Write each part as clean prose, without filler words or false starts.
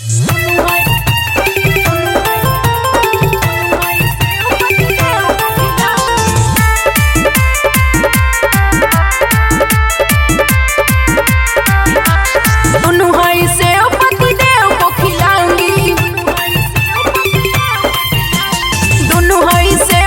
दोनों हाई से पति देव को खिलाऊंगी, दोनों हाई से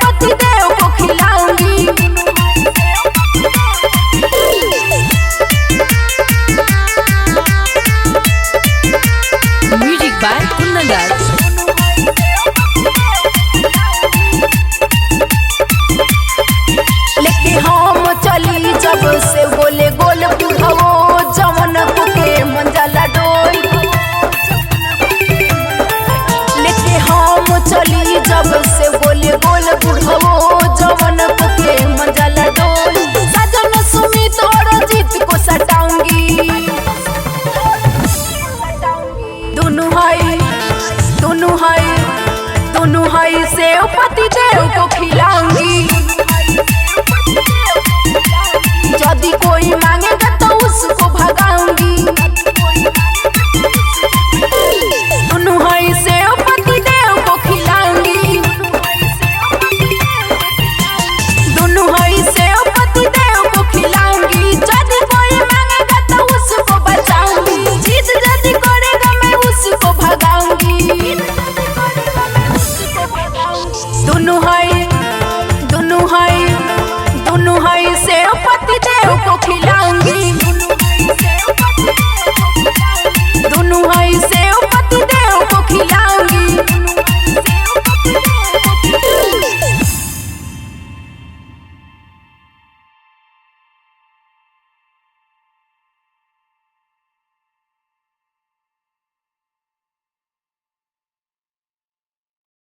पति देव को खिलाऊंगी। Music by Kundan Raj. लेके हम चली जब से बोले गोल बुढ़वो जवन के मंजला डोई। लेके हम चली जब से बोले गोल बुढ़वो जवन के मंजला डोई। सजन सुमित और जीत को सटाऊंगी, दोनों हाई से पति देव को खिलाऊंगी। यदि कोई मांगे